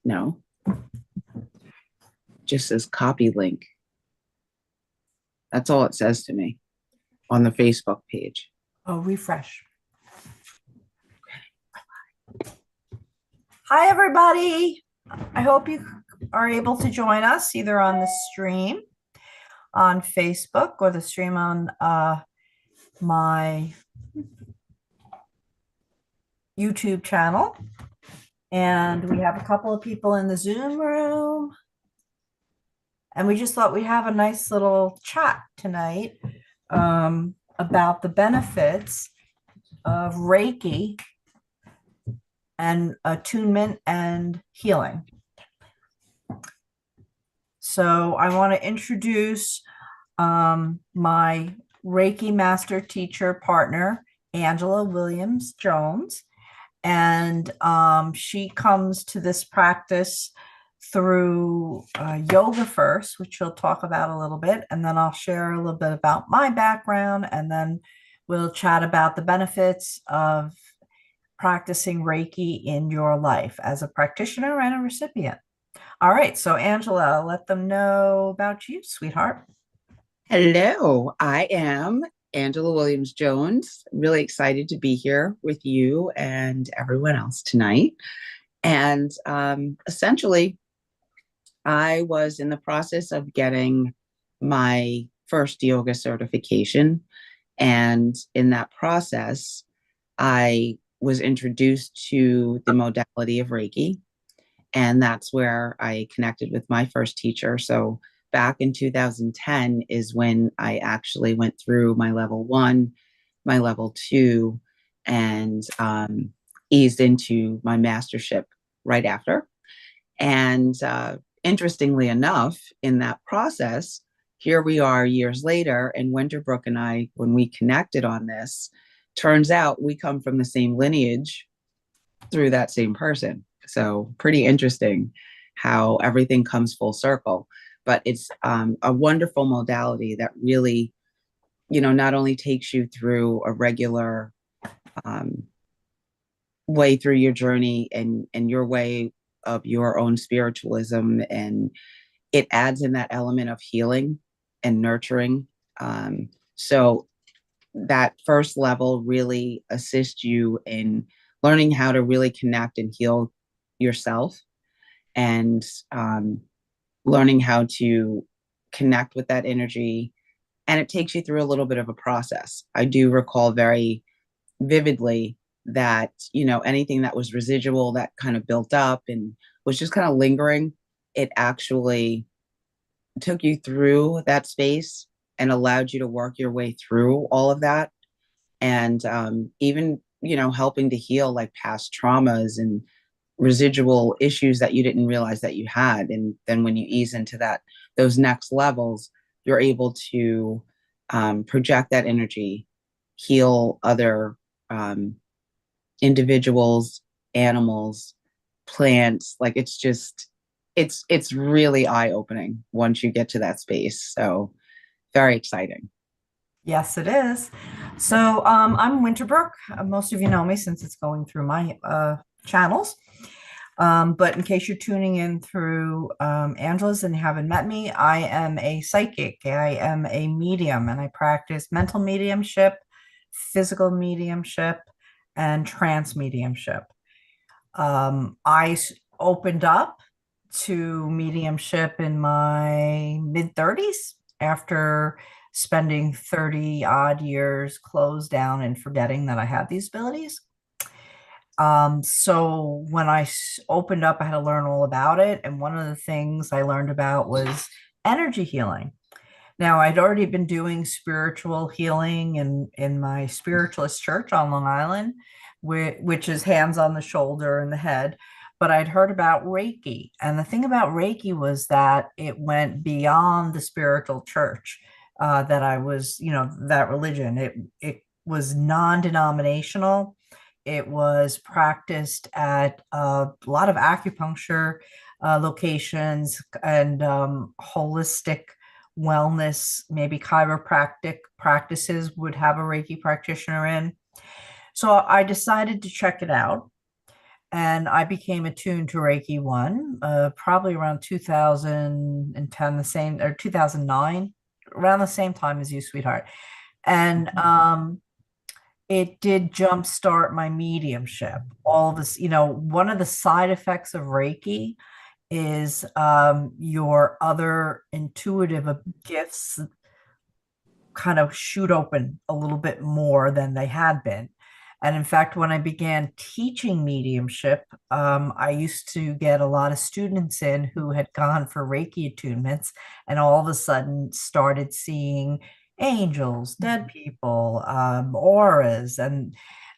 No, just says copy link. That's all it says to me on the Facebook page. Oh, refresh. Hi, everybody. I hope you are able to join us either on the stream on Facebook or the stream on my YouTube channel. And we have a couple of people in the Zoom room. And we just thought we'd have a nice little chat tonight about the benefits of Reiki and attunement and healing. So I want to introduce my Reiki master teacher partner, Angela Williams Jones. And she comes to this practice through yoga first, which she'll talk about a little bit. And then I'll share a little bit about my background. And then we'll chat about the benefits of practicing Reiki in your life as a practitioner and a recipient. All right. So, Angela, let them know about you, sweetheart. Hello, I am Angela Williams Jones. Really excited to be here with you and everyone else tonight. And essentially, I was in the process of getting my first yoga certification. And in that process, I was introduced to the modality of Reiki. And that's where I connected with my first teacher. So back in 2010 is when I actually went through my level one, my level two, and eased into my mastership right after. And interestingly enough, in that process, here we are years later, and Winterbrook and I, when we connected on this, turns out we come from the same lineage through that same person. So pretty interesting how everything comes full circle. But it's a wonderful modality that really, not only takes you through a regular um, way through your journey and your way of your own spiritualism, and it adds in that element of healing and nurturing. So that first level really assists you in learning how to really connect and heal yourself, and learning how to connect with that energy. And it takes you through a little bit of a process. I do recall very vividly that, anything that was residual that kind of built up and was just kind of lingering, it actually took you through that space and allowed you to work your way through all of that. And even, helping to heal like past traumas and residual issues that you didn't realize that you had. And then when you ease into those next levels, you're able to project that energy, heal other individuals, animals, plants. Like it's really eye opening once you get to that space. So very exciting. Yes, it is. So I'm Winterbrook. Most of you know me since it's going through my channels. But in case you're tuning in through Angela's and you haven't met me, I am a psychic. I am a medium, and I practice mental mediumship, physical mediumship, and trance mediumship. I opened up to mediumship in my mid 30s after spending 30 odd years closed down and forgetting that I had these abilities. So when I opened up, I had to learn all about it. And one of the things I learned about was energy healing. Now, I'd already been doing spiritual healing in my spiritualist church on Long Island, which is hands on the shoulder and the head. But I'd heard about Reiki. And the thing about Reiki was that it went beyond the spiritual church that I was, that religion. It was non-denominational. It was practiced at a lot of acupuncture locations and holistic wellness, maybe chiropractic practices would have a Reiki practitioner in. So I decided to check it out. And I became attuned to Reiki 1, probably around 2010, the same, or 2009, around the same time as you, sweetheart. And it did jumpstart my mediumship. All of this, one of the side effects of Reiki is your other intuitive gifts kind of shoot open a little bit more than they had been. And in fact, when I began teaching mediumship, I used to get a lot of students in who had gone for Reiki attunements and all of a sudden started seeing angels, dead people, auras, and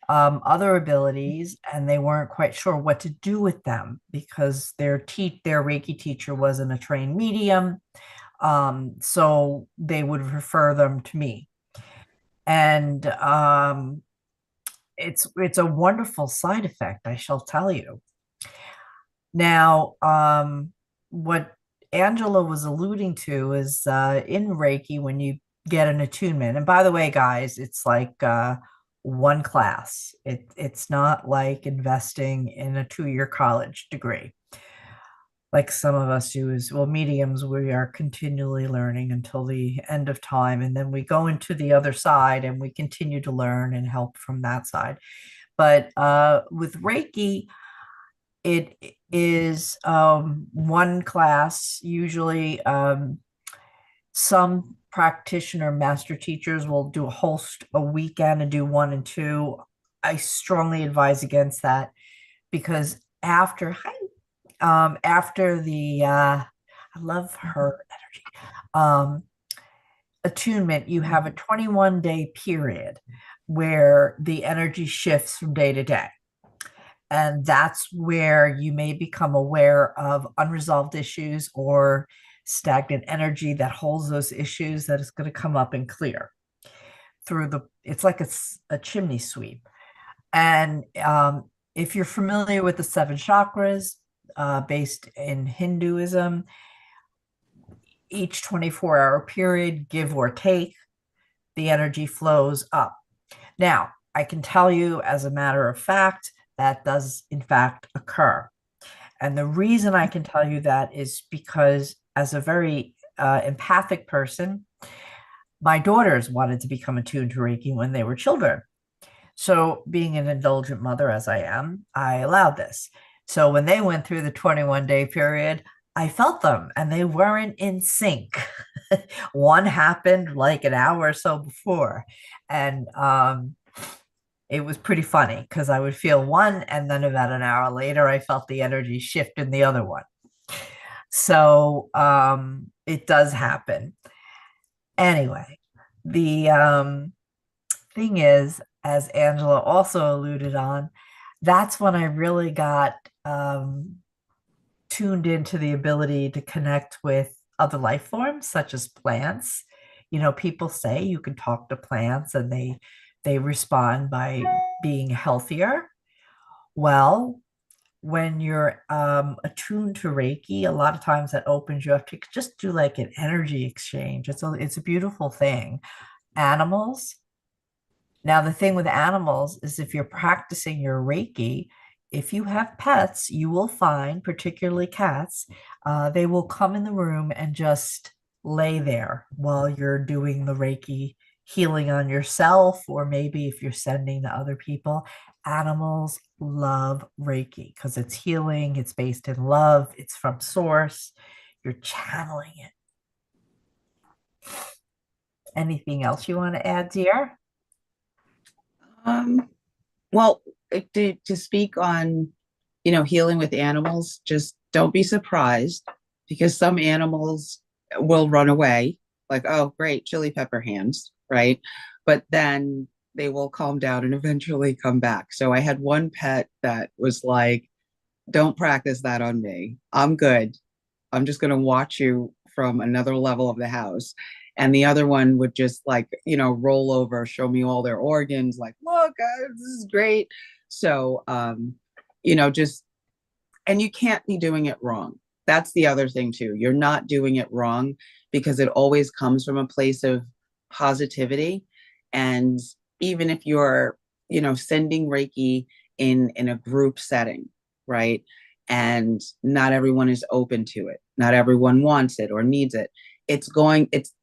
other abilities, and they weren't quite sure what to do with them because their Reiki teacher wasn't a trained medium. So they would refer them to me. And it's a wonderful side effect, I shall tell you. Now, what Angela was alluding to is in Reiki, when you get an attunement, and by the way, guys, it's like one class. It's not like investing in a 2-year college degree like some of us do. Is well, mediums, we are continually learning until the end of time, and then we go into the other side and we continue to learn and help from that side. But with Reiki, it is one class usually. Some practitioner master teachers will do a weekend and do 1 and 2. I strongly advise against that because after the I love her energy attunement, you have a 21-day period where the energy shifts from day to day. And that's where you may become aware of unresolved issues or stagnant energy that holds those issues that is going to come up and clear through it's like a chimney sweep. And if you're familiar with the 7 chakras, based in Hinduism, each 24-hour period, give or take, the energy flows up. Now, I can tell you as a matter of fact, that does in fact occur. And the reason I can tell you that is because as a very empathic person, my daughters wanted to become attuned to Reiki when they were children. So being an indulgent mother as I am, I allowed this. So when they went through the 21-day period, I felt them and they weren't in sync. One happened like an hour or so before. And it was pretty funny because I would feel one, and then about an hour later, I felt the energy shift in the other one. So it does happen. Anyway, the thing is, as Angela also alluded on, that's when I really got tuned into the ability to connect with other life forms, such as plants. People say you can talk to plants and they respond by being healthier. Well, when you're attuned to Reiki, a lot of times that opens you up to just do like an energy exchange. It's a beautiful thing. Animals. Now, the thing with animals is if you're practicing your Reiki, if you have pets, you will find, particularly cats, they will come in the room and just lay there while you're doing the Reiki healing on yourself, or maybe if you're sending to other people. Animals love Reiki because it's healing, it's based in love, it's from source, you're channeling it. Anything else you want to add, dear? Um, well, to speak on, healing with animals, just don't be surprised because some animals will run away, like, oh, great, chili pepper hands, right? But then they will calm down and eventually come back. So I had one pet that was like, don't practice that on me. I'm good. I'm just going to watch you from another level of the house. And the other one would just like, roll over, show me all their organs, like, look, this is great. So, just, and you can't be doing it wrong. That's the other thing too. You're not doing it wrong because it always comes from a place of positivity. And even if you're, sending Reiki in a group setting, right? And not everyone is open to it. Not everyone wants it or needs it.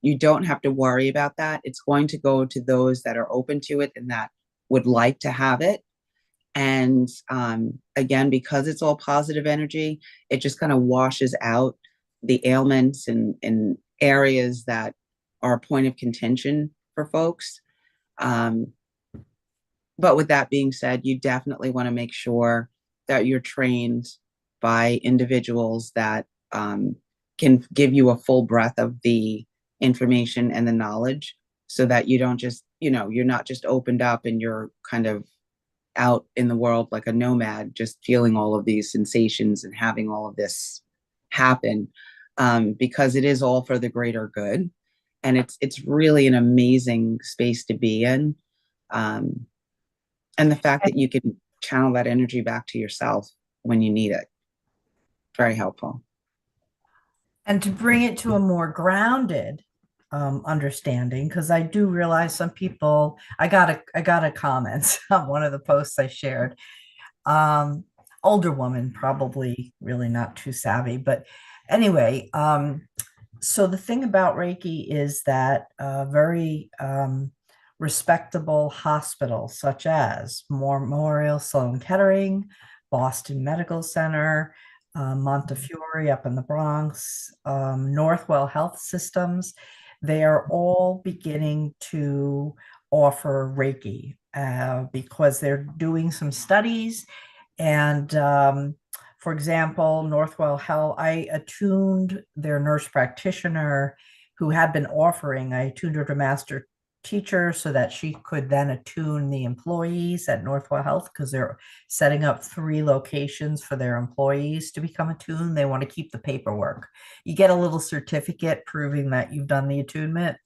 You don't have to worry about that. It's going to go to those that are open to it and that would like to have it. And again, because it's all positive energy, it just kind of washes out the ailments and areas that are a point of contention for folks. Um, but with that being said, you definitely want to make sure that you're trained by individuals that can give you a full breadth of the information and the knowledge so that you don't just, you're not just opened up and you're kind of out in the world like a nomad, just feeling all of these sensations and having all of this happen, because it is all for the greater good, and it's really an amazing space to be in, um, and the fact that you can channel that energy back to yourself when you need it, very helpful. And to bring it to a more grounded understanding, because I do realize some people, I got a comment on one of the posts I shared. Um, Older woman, probably really not too savvy, but anyway, so the thing about Reiki is that very respectable hospitals such as Memorial Sloan Kettering, Boston Medical Center, Montefiore up in the Bronx, Northwell Health Systems, they are all beginning to offer Reiki because they're doing some studies. And for example, Northwell Health, I attuned their nurse practitioner who had been offering, I attuned her to master teacher so that she could then attune the employees at Northwell Health because they're setting up 3 locations for their employees to become attuned. They want to keep the paperwork. You get a little certificate proving that you've done the attunement.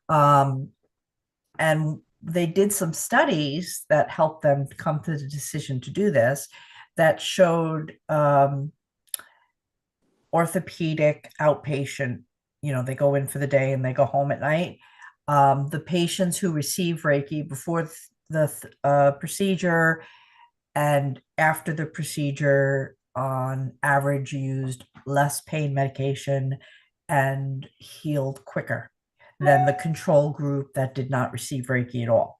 And they did some studies that helped them come to the decision to do this that showed orthopedic outpatient, they go in for the day and they go home at night. The patients who receive Reiki before the procedure and after the procedure, on average, used less pain medication and healed quicker than the control group that did not receive Reiki at all.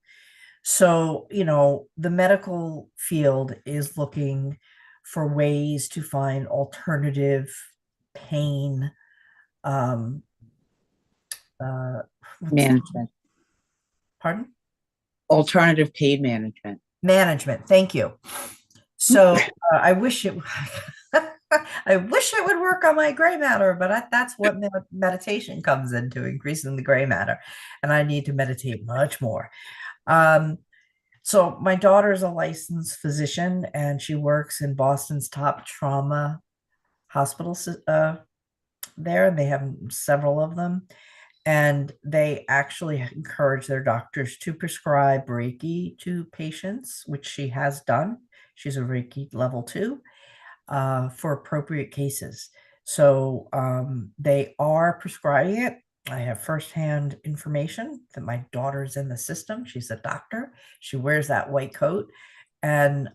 So, the medical field is looking for ways to find alternative pain, um, uh, Management. pardon? Alternative pain management. Management. Thank you. So I wish it, I wish it would work on my gray matter, but that's what meditation comes into, increasing the gray matter, and I need to meditate much more. Um, So my daughter is a licensed physician and she works in Boston's top trauma hospitals there, and they have several of them. And they actually encourage their doctors to prescribe Reiki to patients, which she has done. She's a Reiki level 2 for appropriate cases. So they are prescribing it. I have firsthand information that my daughter's in the system. She's a doctor. She wears that white coat, and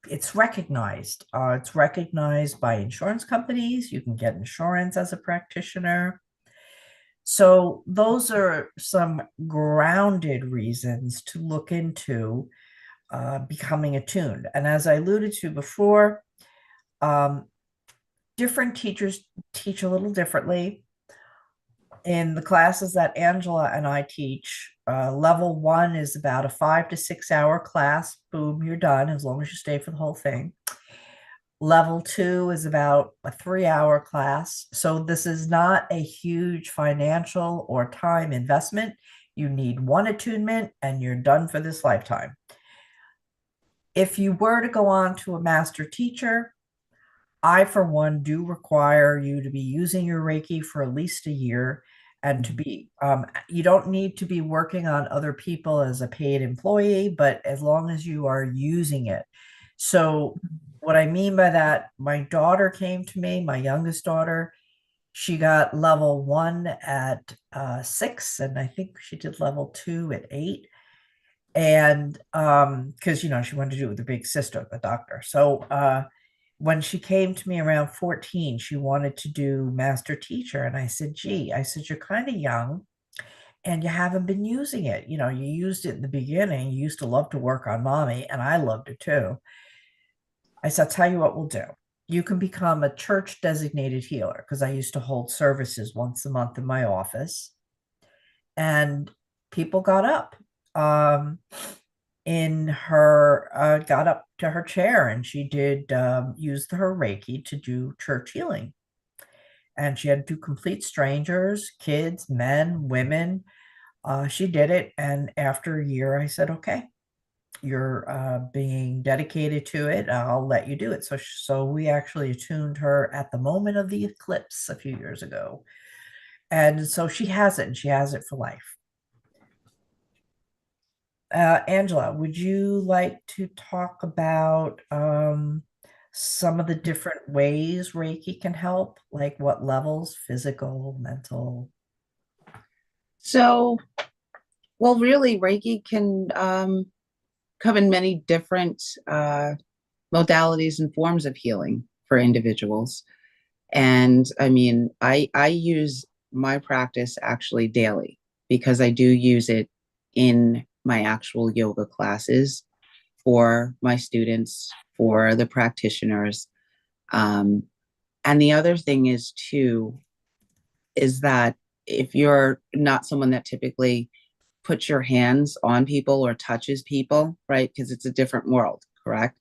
it's recognized. It's recognized by insurance companies. You can get insurance as a practitioner. So those are some grounded reasons to look into becoming attuned. And as I alluded to before, um, different teachers teach a little differently. In the classes that Angela and I teach, level 1 is about a 5 to 6 hour class. Boom, you're done as long as you stay for the whole thing. Level 2 is about a 3 hour class. So this is not a huge financial or time investment. You need one attunement and you're done for this lifetime. If you were to go on to a master teacher, I, for one, do require you to be using your Reiki for at least a year and to be, you don't need to be working on other people as a paid employee, but as long as you are using it. So, what I mean by that, my daughter came to me, my youngest daughter, she got level 1 at 6, and I think she did level 2 at 8. And because she wanted to do it with her big sister, the doctor. So when she came to me around 14, she wanted to do master teacher. And I said, gee, I said, you're kind of young and you haven't been using it. You used it in the beginning. You used to love to work on mommy, and I loved it too. I said, I'll tell you what we'll do. You can become a church designated healer because I used to hold services once a month in my office, and people got up in her got up to her chair, and she did use her Reiki to do church healing. And she had to do complete strangers, kids, men, women. She did it. And after a year, I said, okay, you're being dedicated to it. I'll let you do it. So we actually attuned her at the moment of the eclipse a few years ago. And so she has it, and she has it for life. Angela, would you like to talk about some of the different ways Reiki can help? Like what levels, physical, mental? So, well, really, Reiki can come in many different modalities and forms of healing for individuals. And I mean, I use my practice actually daily because I do use it in my actual yoga classes for my students, for the practitioners. Um, and the other thing is too, is that if you're not someone that typically puts your hands on people or touches people, right? Because it's a different world, correct?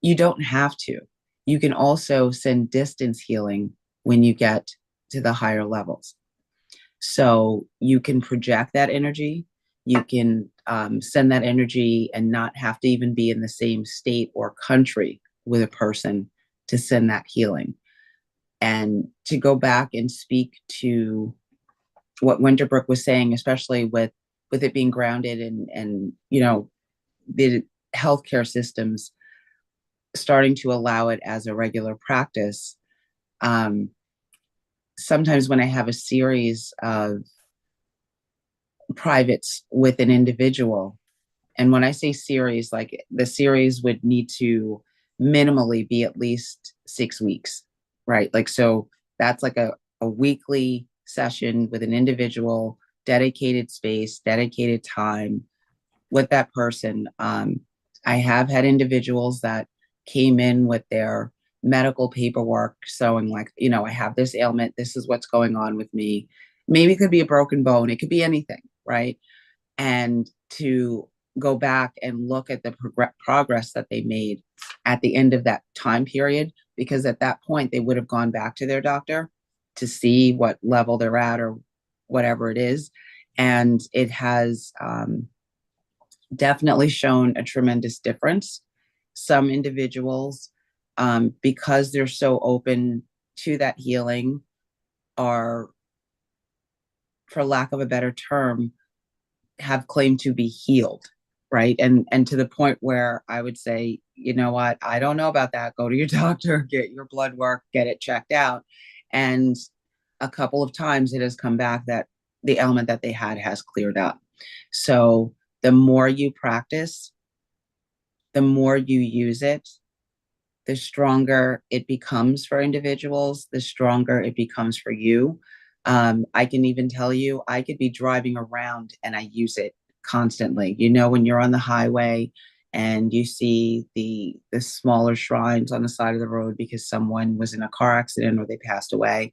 You don't have to. You can also send distance healing when you get to the higher levels. So you can project that energy. You can send that energy and not have to even be in the same state or country with a person to send that healing. And to go back and speak to what Winterbrook was saying, especially with it being grounded and the healthcare systems starting to allow it as a regular practice. Um, Sometimes when I have a series of privates with an individual, and when I say series, like the series would need to minimally be at least 6 weeks, right? Like, so that's like a weekly session with an individual, dedicated space, dedicated time with that person. I have had individuals that came in with their medical paperwork showing, like, I have this ailment. This is what's going on with me. Maybe it could be a broken bone. It could be anything, right? And to go back and look at the progress that they made at the end of that time period, because at that point they would have gone back to their doctor to see what level they're at or whatever it is. And it has definitely shown a tremendous difference. Some individuals, because they're so open to that healing, are, for lack of a better term, have claimed to be healed, right? And to the point where I would say, you know what, I don't know about that. Go to your doctor, get your blood work, get it checked out. And a couple of times it has come back that the ailment that they had has cleared up. So the more you practice, the more you use it, the stronger it becomes for individuals, the stronger it becomes for you. I can even tell you, I could be driving around and I use it constantly. When you're on the highway and you see the smaller shrines on the side of the road because someone was in a car accident or they passed away,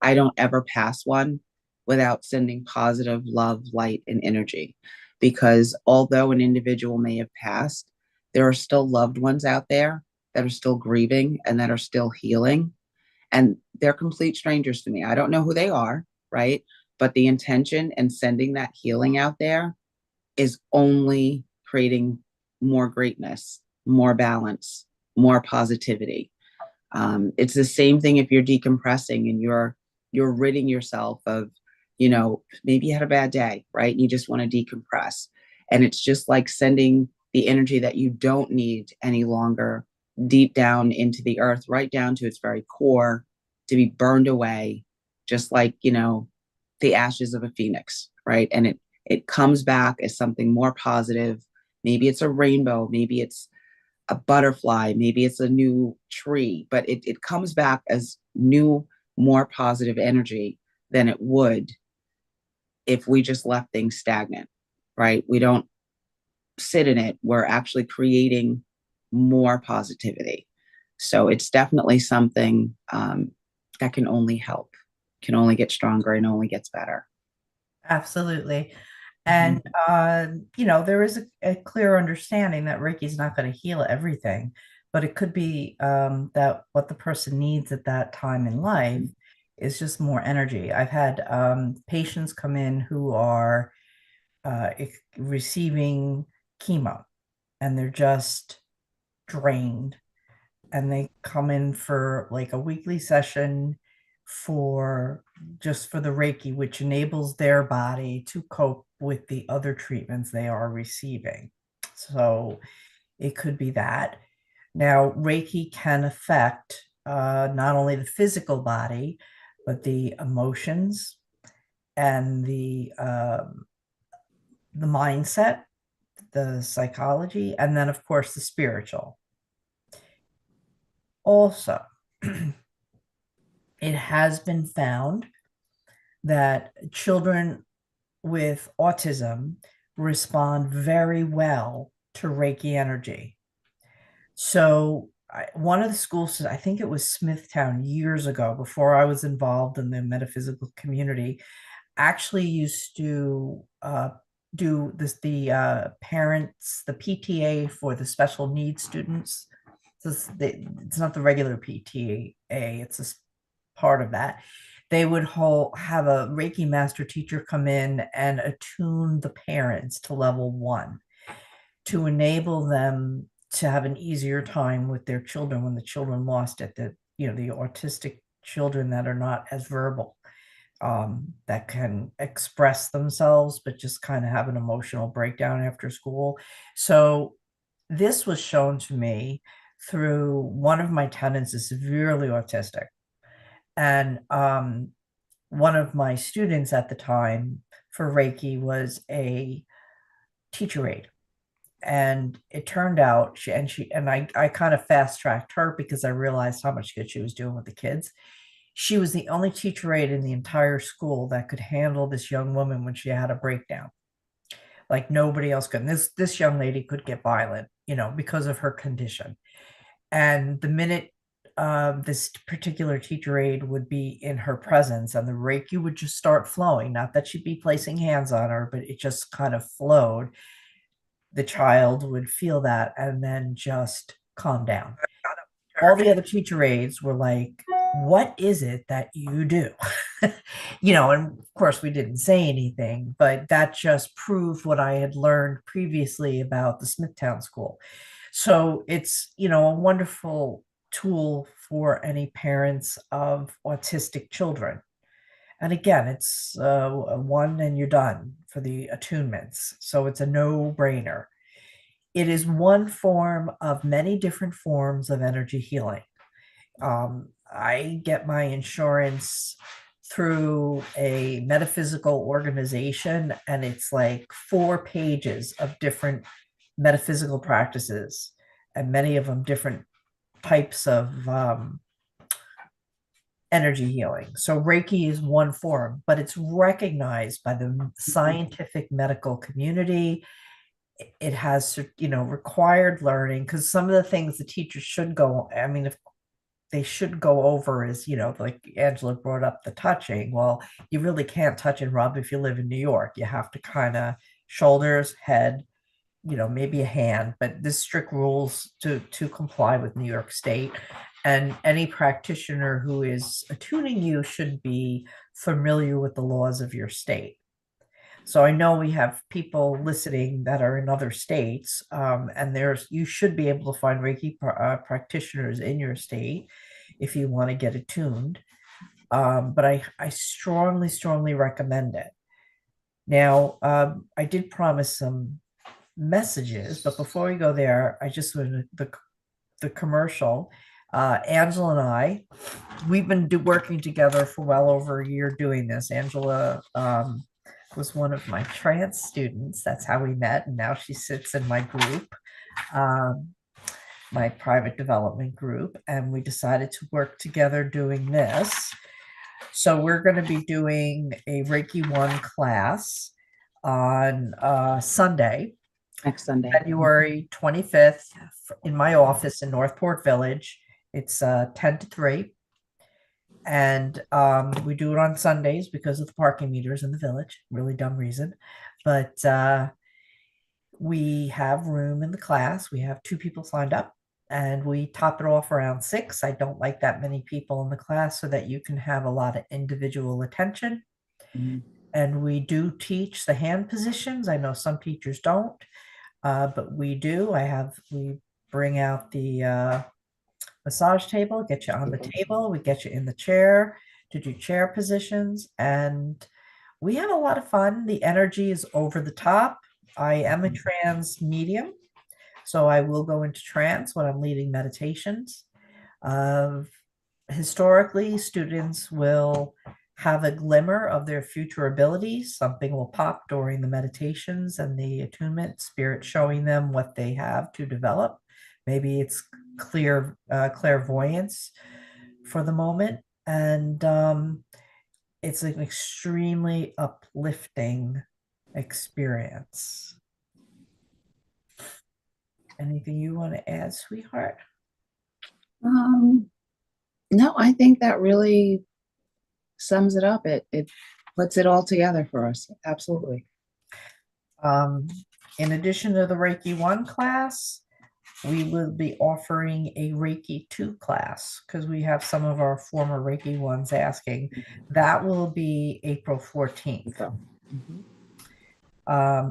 I don't ever pass one without sending positive love, light, and energy. Because although an individual may have passed, there are still loved ones out there that are still grieving and that are still healing. And they're complete strangers to me. I don't know who they are, right? But the intention and sending that healing out there is only creating more greatness, more balance, more positivity. It's the same thing if you're decompressing and you're ridding yourself of, maybe you had a bad day, right? And you just want to decompress. And it's just like sending the energy that you don't need any longer deep down into the earth, right down to its very core, to be burned away, just like, the ashes of a phoenix, right? And it comes back as something more positive. Maybe it's a rainbow, maybe it's a butterfly, maybe it's a new tree, but it comes back as new, more positive energy than it would if we just left things stagnant, right? We don't sit in it. We're actually creating more positivity. So it's definitely something that can only help, can only get stronger and only gets better. Absolutely. And, Mhm. there is a clear understanding that Reiki is not going to heal everything, but it could be that what the person needs at that time in life is just more energy. I've had patients come in who are receiving chemo and they're just drained, and they come in for like a weekly session for just for the Reiki, which enables their body to cope with the other treatments they are receiving. So it could be that. Now, Reiki can affect not only the physical body, but the emotions and the mindset, the psychology, and then, of course, the spiritual. Also, it has been found that children with autism respond very well to Reiki energy. So, one of the schools, I think it was Smithtown years ago, before I was involved in the metaphysical community, actually used to do this, the parents, the PTA for the special needs students. So it's not the regular PTA, it's a part of that. They would have a Reiki master teacher come in and attune the parents to level 1 to enable them to have an easier time with their children when the children lost it, the autistic children that are not as verbal, that can express themselves but just kind of have an emotional breakdown after school. So this was shown to me through one of my tenants is severely autistic, and one of my students at the time for Reiki was a teacher aide. And it turned out I kind of fast tracked her because I realized how much good she was doing with the kids. She was the only teacher aide in the entire school that could handle this young woman when she had a breakdown. Like nobody else could. And this young lady could get violent, because of her condition. And the minute this particular teacher aide would be in her presence and the Reiki would just start flowing, not that she'd be placing hands on her, but it just kind of flowed, the child would feel that and then just calm down. All the other teacher aides were like, "What is it that you do?" And of course, we didn't say anything, but that just proved what I had learned previously about the Smithtown School. So it's, a wonderful tool for any parents of autistic children. And again, it's one and you're done for the attunements. So it's a no brainer. It is one form of many different forms of energy healing. I get my insurance through a metaphysical organization, and it's like 4 pages of different metaphysical practices, and many of them different types of energy healing. So Reiki is one form, but it's recognized by the scientific medical community. It has, required learning, because some of the things the teachers should go, I mean, if they should go over is, like Angela brought up the touching. Well, you really can't touch and rub if you live in New York. You have to kind of shoulders, head, maybe a hand, but there's strict rules to comply with New York State. And any practitioner who is attuning you should be familiar with the laws of your state. So I know we have people listening that are in other states, and you should be able to find Reiki practitioners in your state if you want to get attuned. But I strongly, strongly recommend it. Now, I did promise some messages, but before we go there, I just wanted the commercial. Angela and we've been working together for well over a year doing this. Angela was one of my trance students. That's how we met. And now she sits in my group, um, my private development group. And we decided to work together doing this. So we're going to be doing a Reiki 1 class on Sunday, Next Sunday. February 25th, in my office in Northport Village. It's 10 to 3. And we do it on Sundays because of the parking meters in the village. Really dumb reason. But we have room in the class. We have 2 people signed up and we top it off around 6. I don't like that many people in the class so that you can have a lot of individual attention. Mhm. And we do teach the hand positions. I know some teachers don't, but we do. We bring out the massage table, get you on the table, we get you in the chair to do chair positions, and we have a lot of fun. The energy is over the top. I am a trance medium, so I will go into trance when I'm leading meditations. Uh, Historically, students will have a glimmer of their future abilities. Something will pop during the meditations and the attunement, spirit showing them what they have to develop. Maybe it's clairvoyance for the moment. And it's an extremely uplifting experience. Anything you want to add, sweetheart? Um, no, I think that really sums it up. It puts it all together for us. Absolutely. Um, in addition to the Reiki 1 class, we will be offering a Reiki 2 class because we have some of our former Reiki ones asking. That will be April 14th. So, mhm.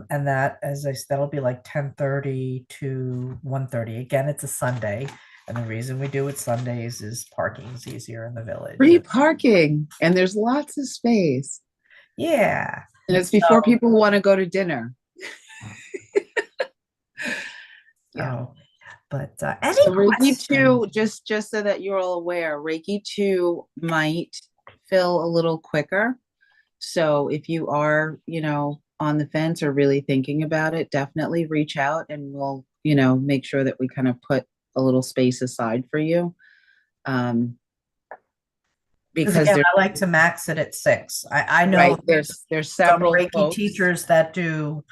And that, as I said, that'll be like 10:30 to 1:30. Again, it's a Sunday. And the reason we do it Sundays is parking is easier in the village. Free parking, and there's lots of space. Yeah. And it's before So, people want to go to dinner. Yeah. oh, but any So Reiki questions? 2, just so that you're all aware, Reiki 2 might fill a little quicker. So if you are, on the fence or really thinking about it, definitely reach out and we'll, make sure that we kind of put a little space aside for you. Um, Because because again, there's I like to max it at 6. I know right, there's some several Reiki folks. teachers that do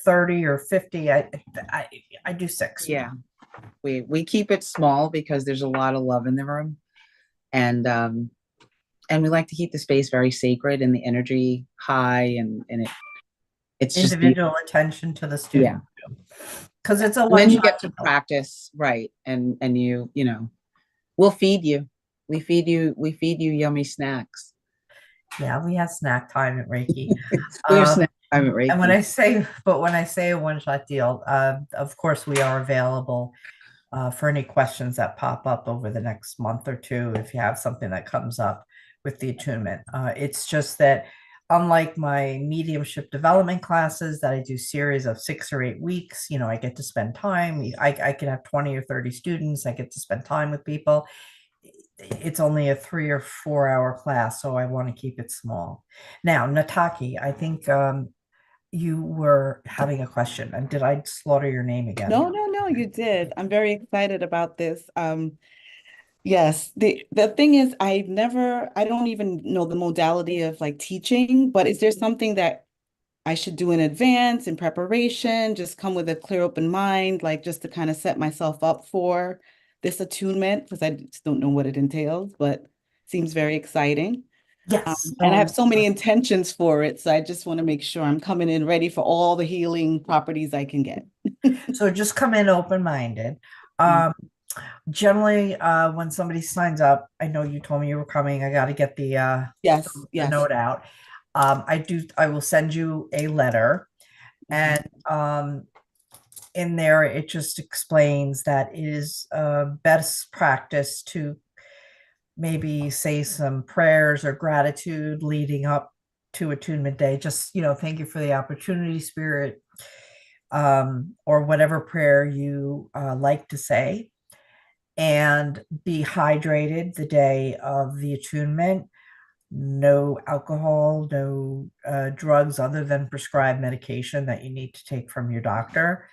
30 or 50. I, I do 6. Yeah, we keep it small because there's a lot of love in the room. And we like to keep the space very sacred and the energy high and it's just beautiful. Individual attention to the Yeah. student. Because it's a And one then you shot get to deal. practice, right? And we'll feed you. We feed you yummy snacks. Yeah, we have snack time at Reiki. We have Um, snack time at and Reiki. when I say a one shot deal, of course, we are available for any questions that pop up over the next month or two if you have something that comes up with the attunement. It's just that unlike my mediumship development classes that I do series of 6 or 8 weeks, I get to spend time. I can have 20 or 30 students. I get to spend time with people. It's only a 3 or 4 hour class, so I want to keep it small. Now, Nataki, I think you were having a question. And did I slaughter your name again? No, no, no, you did. I'm very excited about this. Yes, the thing is, I don't even know the modality of like teaching, but is there something that I should do in advance, in preparation, just come with a clear, open mind, like just to kind of set myself up for this attunement, because I just don't know what it entails, but seems very exciting. Yes. And I have so many intentions for it, so I just want to make sure I'm coming in ready for all the healing properties I can get. So just come in open-minded. Mm. Generally, when somebody signs up, I know you told me you were coming. I got to get Yes, the yes. note out. I will send you a letter, Mhm. and in there it just explains that it is best practice to maybe say some prayers or gratitude leading up to attunement day. Just, thank you for the opportunity, spirit, or whatever prayer you like to say, and be hydrated the day of the attunement. no alcohol, no drugs other than prescribed medication that you need to take from your doctor.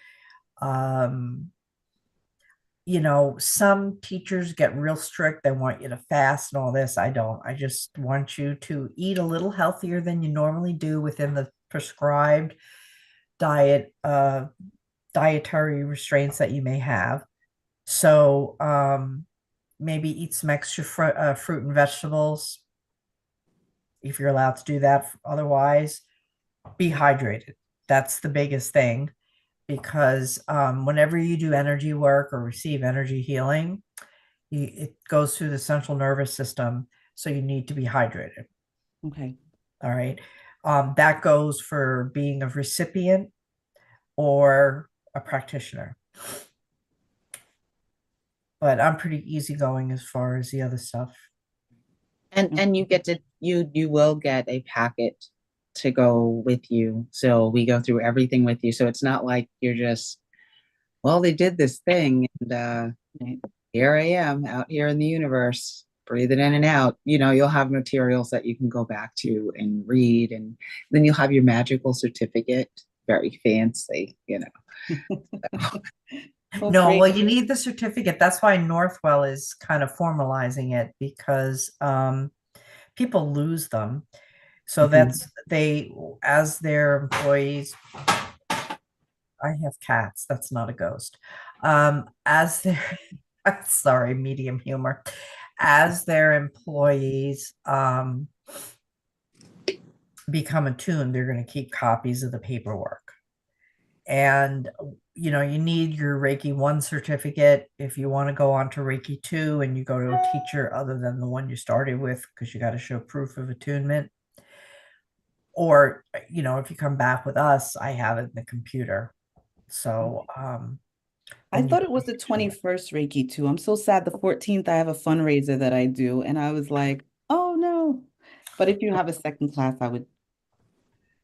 Um, some teachers get real strict. They want you to fast and all this. I don't. I just want you to eat a little healthier than you normally do within the prescribed diet, dietary restraints that you may have. So maybe eat some extra fruit and vegetables if you're allowed to do that. Otherwise, be hydrated. That's the biggest thing because whenever you do energy work or receive energy healing, it goes through the central nervous system. So you need to be hydrated. Okay. All right. That goes for being a recipient or a practitioner. But I'm pretty easygoing as far as the other stuff. And you get to you will get a packet to go with you. So we go through everything with you. So it's not like you're just, well, they did this thing and here I am out here in the universe, breathing in and out. You'll have materials that you can go back to and read, and then you'll have your magical certificate, very fancy. Oh, No, great. well, you need the certificate. That's why Northwell is kind of formalizing it because people lose them. So that's as their employees. I have cats. That's not a ghost. As their, sorry, medium humor. As their employees become attuned, they're going to keep copies of the paperwork. And you need your Reiki 1 certificate if you want to go on to Reiki 2 and you go to a teacher other than the one you started with, because you got to show proof of attunement. Or if you come back with us, I have it in the computer. So I thought it was the 21st Reiki too. I'm so sad. The 14th, I have a fundraiser that I do, and I was like, oh no. But if you have a second class, I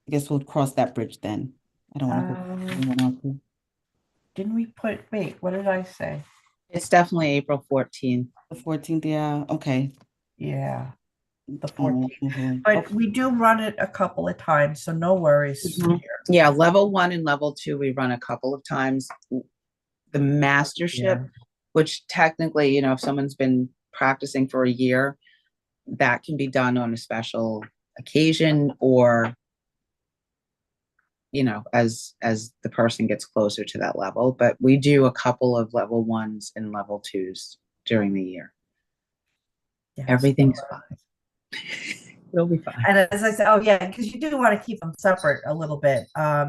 guess we'll cross that bridge then. I don't want to put anyone else. Didn't we wait, what did I say? It's definitely April 14th. The 14th, yeah. Okay. Yeah, the Oh, 14th. But we do run it a couple of times, so no worries here. Yeah, level 1 and level 2, we run a couple of times. The mastership, which technically, if someone's been practicing for a year, that can be done on a special occasion or as the person gets closer to that level. But we do a couple of level 1s and level 2s during the year. Yes. Everything's fine. It'll be fine. And as I said, oh yeah, because you do want to keep them separate a little bit. I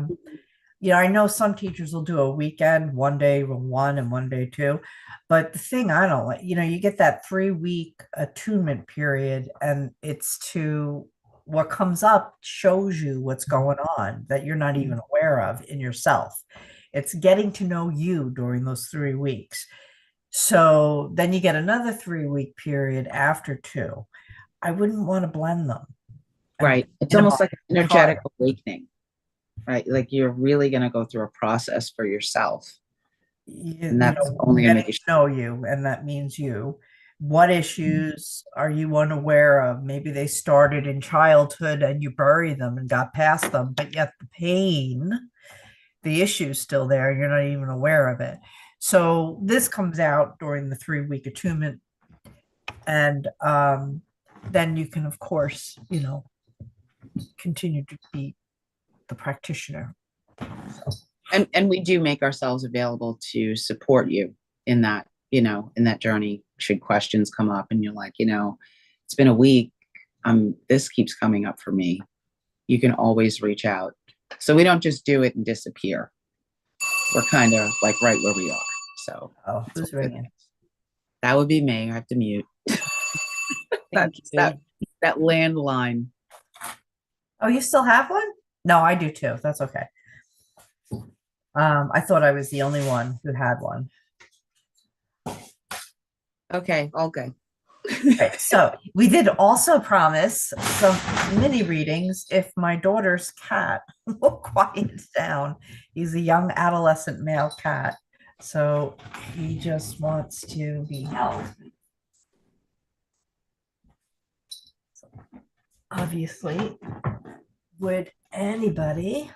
know some teachers will do a weekend, one day 1 and one day 2. But the thing I don't like, you get that 3-week attunement period, and it's to what comes up shows you what's going on that you're not even aware of in yourself. It's getting to know you during those 3 weeks. So then you get another 3-week period after 2. I wouldn't want to blend them. Right. It's almost like an energetic awakening, right? Like you're really going to go through a process for yourself. And that's only going to know you, and that means you. What issues are you unaware of? Maybe they started in childhood and you bury them and got past them, but yet the pain, the issue's still there. You're not even aware of it. So this comes out during the 3-week attunement. And then you can, of course, continue to be the practitioner. And we do make ourselves available to support you in that, in that journey. Should questions come up and you're like, it's been a week, this keeps coming up for me. You can always reach out. So we don't just do it and disappear. We're kind of like right where we are. So who's ringing? That would be me. I have to mute. That's that landline. Oh, you still have one? No, I do too. That's okay. I thought I was the only one who had one. Okay, all good. Okay, so we did also promise some mini readings if my daughter's cat will quiet down. He's a young adolescent male cat, so he just wants to be held. obviously, would anybody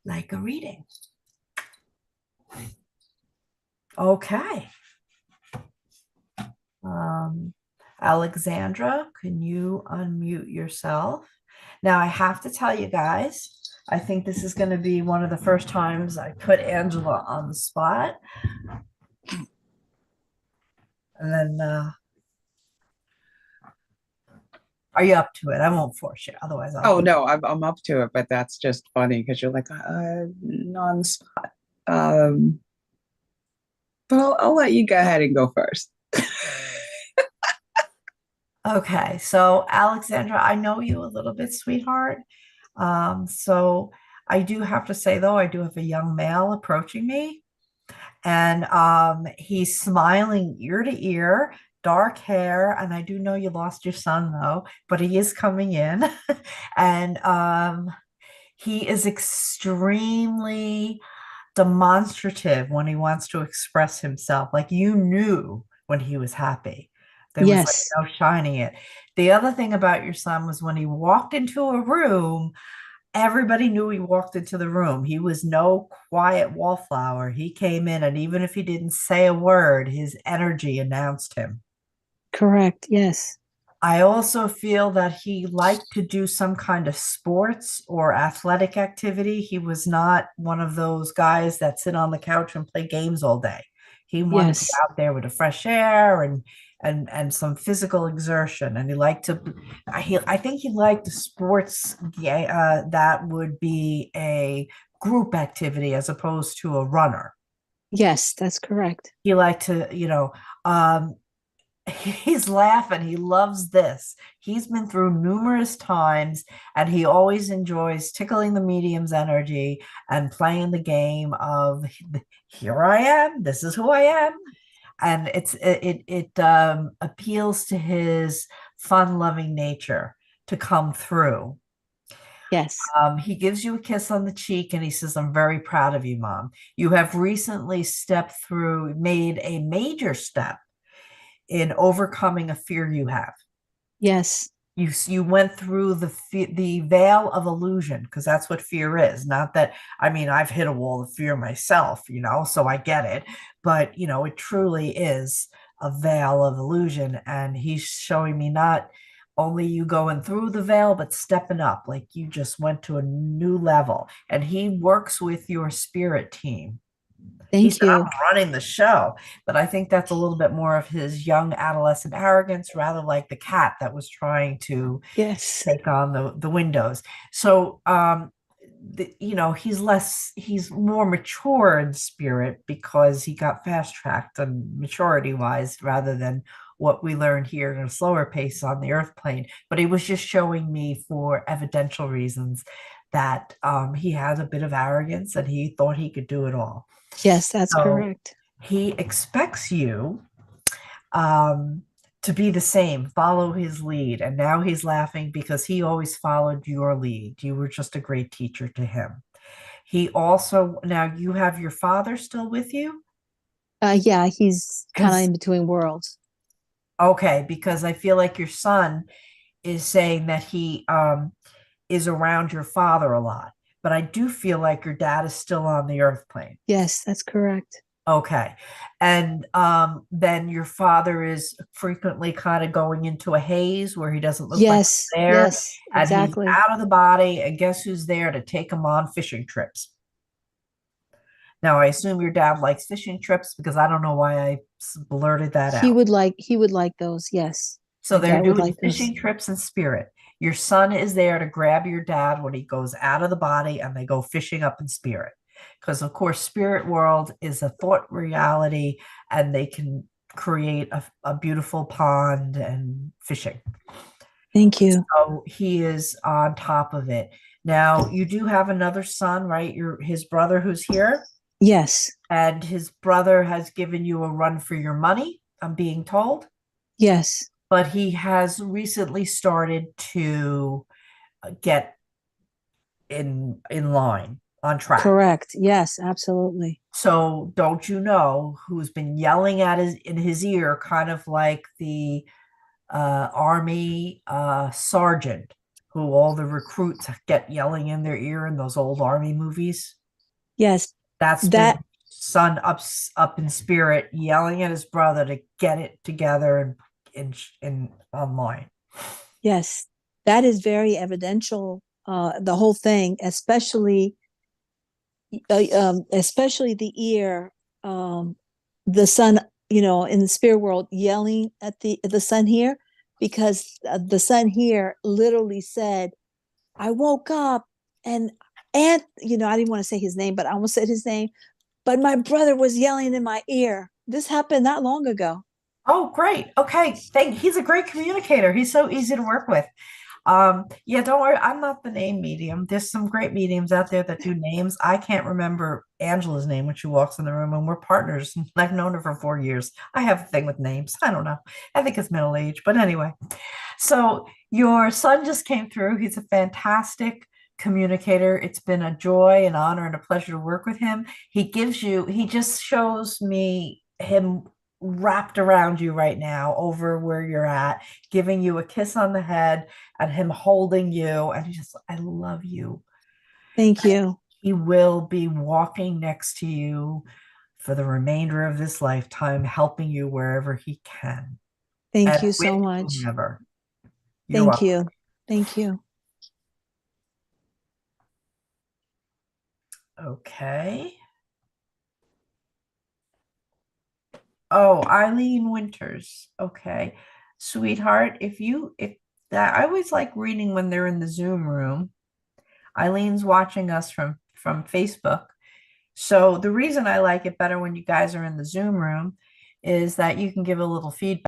like a reading? Okay. Alexandra, can you unmute yourself? Now, I have to tell you guys, I think this is going to be one of the first times I put Angela on the spot. And then, are you up to it? I won't force you. Otherwise, I'll. Oh no, I'm up to it, but that's just funny because you're like on the spot. But I'll let you go ahead and go first. Okay, so Alexandra, I know you a little bit, sweetheart. So I do have to say, though, I do have a young male approaching me, and he's smiling ear to ear, dark hair, and I do know you lost your son, though, but he is coming in, and he is extremely demonstrative when he wants to express himself. Like you knew when he was happy. There was like Yes. no shining it. The other thing about your son was when he walked into a room, everybody knew he walked into the room. He was no quiet wallflower. He came in, and even if he didn't say a word, his energy announced him. Correct. Yes. I also feel that he liked to do some kind of sports or athletic activity. He was not one of those guys that sit on the couch and play games all day. He wanted to be Yes. out there with the fresh air and some physical exertion. And he liked to. I think he liked the sports that would be a group activity as opposed to a runner. Yes, that's correct. He liked to, he's laughing. He loves this. He's been through numerous times, and he always enjoys tickling the medium's energy and playing the game of here I am, this is who I am. And it appeals to his fun-loving nature to come through. Yes. He gives you a kiss on the cheek and he says, I'm very proud of you, Mom. You have recently made a major step in overcoming a fear you have. Yes. You went through the veil of illusion, because that's what fear is. Not that, I mean, I've hit a wall of fear myself, so I get it, but it truly is a veil of illusion. And he's showing me not only you going through the veil, but stepping up, like you just went to a new level. And he works with your spirit team. He Thank said, I'm you. running the show. But I think that's a little bit more of his young adolescent arrogance, rather like the cat that was trying to Yes. take on the windows. So, he's more mature in spirit because he got fast tracked and maturity wise rather than what we learned here at a slower pace on the earth plane. But he was just showing me for evidential reasons that he has a bit of arrogance and he thought he could do it all. Yes, that's So correct. he expects you um, to be the same, follow his lead. And now he's laughing because he always followed your lead. You were just a great teacher to him. Now you have your father still with you? Yeah, he's kind of Because, in between worlds. okay, because I feel like your son is saying that he is around your father a lot. But I do feel like your dad is still on the earth plane. Yes, that's correct. Okay. And then your father is frequently kind of going into a haze where he doesn't look like Yes. he's there. Yes, And he's exactly. out of the body. And guess who's there to take him on fishing trips? Now, I assume your dad likes fishing trips because I don't know why I blurted that out. He would like those. Yes. So My they're dad would doing like those. fishing trips in spirit. Your son is there to grab your dad when he goes out of the body and they go fishing up in spirit. Because, of course, spirit world is a thought reality and they can create a beautiful pond and fishing. Thank you. So he is on top of it. Now, you do have another son, right? His brother who's here. Yes. And his brother has given you a run for your money, I'm being told. Yes. But he has recently started to get in line on track. Correct. Yes, absolutely. So don't you know who's been yelling in his ear, kind of like the army sergeant who all the recruits get yelling in their ear in those old army movies. Yes. That's been That, son up in spirit yelling at his brother to get it together and in online. yes, that is very evidential. The whole thing, especially the ear, the son, in the spirit world, yelling at the son here, because the son here literally said, "I woke up and I didn't want to say his name, but I almost said his name, but my brother was yelling in my ear." This happened not long ago. Oh, great. Okay. He's a great communicator. He's so easy to work with. Yeah, don't worry. I'm not the name medium. There's some great mediums out there that do names. I can't remember Angela's name when she walks in the room, and we're partners. I've known her for 4 years. I have a thing with names. I don't know. I think it's middle age, but anyway. So your son just came through. He's a fantastic communicator. It's been a joy, an honor, and a pleasure to work with him. He just shows me him wrapped around you right now over where you're at, giving you a kiss on the head and him holding you. And I love you. Thank you. He will be walking next to you for the remainder of this lifetime, helping you wherever he can. Thank And you with so much. whomever. You're Thank welcome. you. Thank you. Okay. Oh, Eileen Winters. Okay. Sweetheart, if that I always like reading when they're in the Zoom room. Eileen's watching us from Facebook. So the reason I like it better when you guys are in the Zoom room is that you can give a little feedback